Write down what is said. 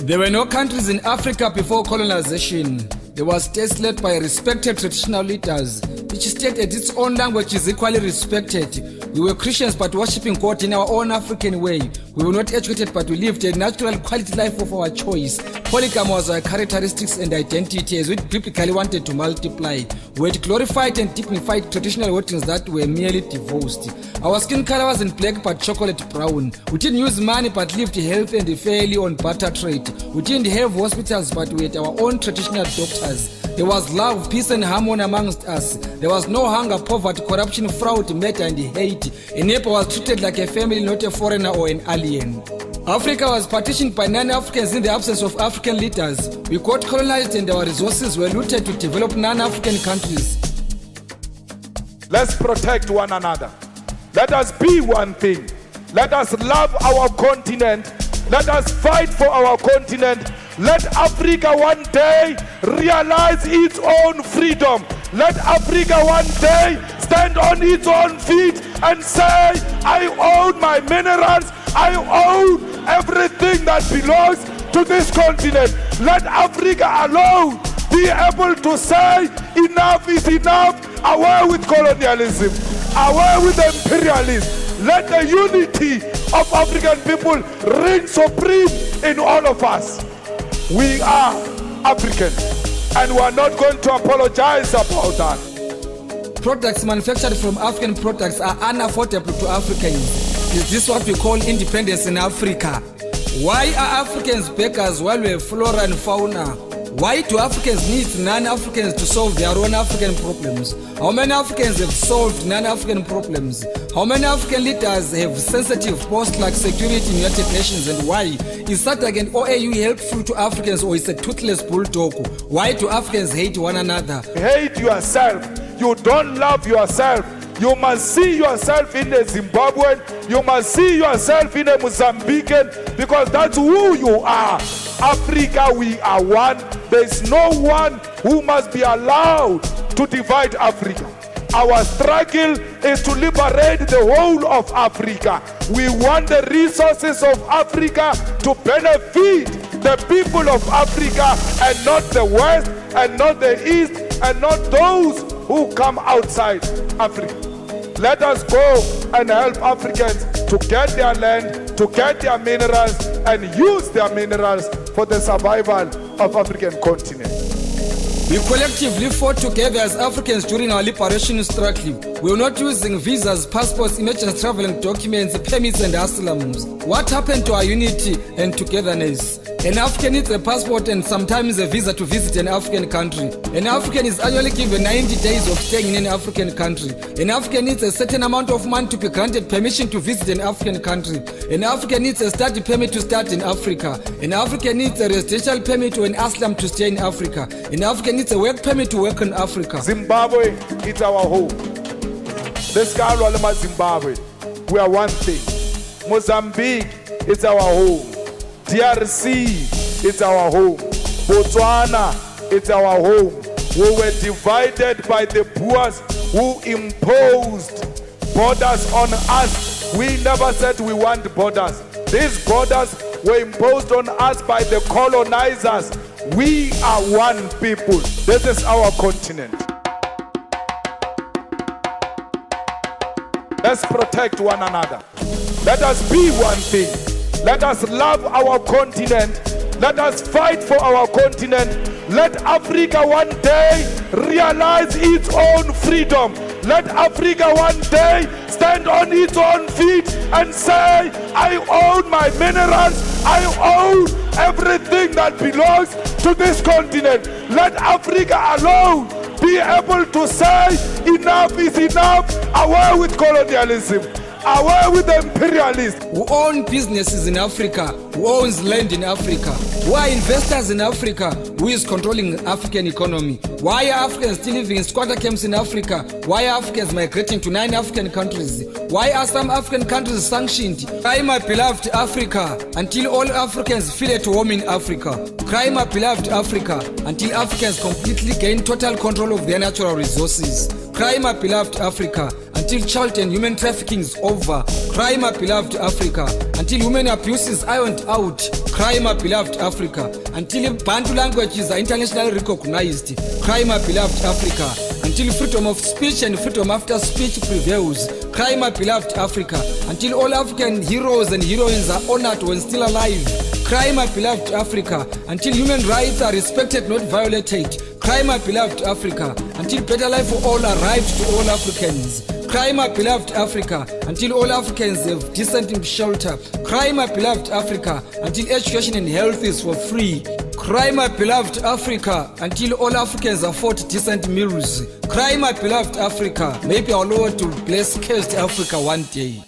There were no countries in Africa before colonization. There was states led by respected traditional leaders. Each state had its own language is equally respected. We were Christians but worshipping God in our own African way. We were not educated but we lived a natural quality life of our choice. Polygamy was our characteristics and identity as we biblically wanted to multiply. We had glorified and dignified traditional weddings that were merely divorced. Our skin color wasn't black but chocolate brown. We didn't use money but lived healthy and fairly on barter trade. We didn't have hospitals but we had our own traditional doctors. There was love, peace and harmony amongst us. There was no hunger, poverty, corruption, fraud, murder and hate. A neighbor was treated like a family, not a foreigner or an alien. Africa was partitioned by non-Africans in the absence of African leaders. We got colonized and our resources were looted to develop non-African countries. Let's protect one another. Let us be one thing. Let us love our continent. Let us fight for our continent. Let Africa one day realize its own freedom. Let Africa one day stand on its own feet and say, I own my minerals. I own everything that belongs to this continent. Let Africa alone be able to say, enough is enough. Away with colonialism. Away with imperialism. Let the unity of African people reign supreme in all of us. We are Africans and we are not going to apologize about that. Products manufactured from African products are unaffordable to Africans. Is this what we call independence in Africa? Why are Africans beggars while we have flora and fauna? Why do Africans need non-Africans to solve their own African problems? How many Africans have solved non-African problems? How many African leaders have sensitive posts like security in United Nations, and why? Is SADC and OAU helpful to Africans or is a toothless bulldog? Why do Africans hate one another? Hate yourself. You don't love yourself. You must see yourself in a Zimbabwean. You must see yourself in a Mozambican, because that's who you are. Africa, we are one. There is no one who must be allowed to divide Africa. Our struggle is to liberate the whole of Africa. We want the resources of Africa to benefit the people of Africa and not the West and not the East and not those who come outside Africa. Let us go and help Africans to get their land, to get their minerals and use their minerals for the survival of African continent. We collectively fought together as Africans during our liberation struggle. We were not using visas, passports, emergency traveling documents, permits and asylums. What happened to our unity and togetherness? An African needs a passport and sometimes a visa to visit an African country. An African is annually given 90 days of staying in an African country. An African needs a certain amount of money to be granted permission to visit an African country. An African needs a study permit to start in Africa. An African needs a residential permit or an asylum to stay in Africa. An African needs a work permit to work in Africa. Zimbabwe, it's our home. This Kalwalama Zimbabwe, we are one thing. Mozambique, it's our home. DRC, it's our home. Botswana, it's our home. We were divided by the Boers who imposed borders on us. We never said we want borders. These borders were imposed on us by the colonizers. We are one people. This is our continent. Let's protect one another. Let us be one thing. Let us love our continent. Let us fight for our continent. Let Africa one day realize its own freedom. Let Africa one day stand on its own feet and say, I own my minerals. I own everything that belongs to this continent. Let Africa alone be able to say, enough is enough. Away with colonialism. Away with the imperialists. Who own businesses in Africa? Who owns land in Africa? Who are investors in Africa? Who is controlling African economy? Why are Africans still living in squatter camps in Africa? Why are Africans migrating to 9 African countries? Why are some African countries sanctioned? Cry, my beloved Africa, until all Africans feel at home in Africa. Cry, my beloved Africa, until Africans completely gain total control of their natural resources. Cry, my beloved Africa, until child and human trafficking is over. Cry, my beloved Africa. Until human abuse is ironed out. Cry, my beloved Africa. Until Bantu languages are internationally recognized. Cry, my beloved Africa. Until freedom of speech and freedom after speech prevails. Cry, my beloved Africa. Until all African heroes and heroines are honored when still alive. Cry, my beloved Africa. Until human rights are respected, not violated. Cry, my beloved Africa. Until better life for all arrives to all Africans. Cry, my beloved Africa, until all Africans have decent shelter. Cry, my beloved Africa, until education and health is for free. Cry, my beloved Africa, until all Africans afford decent meals. Cry, my beloved Africa, maybe our Lord will bless cursed Africa one day.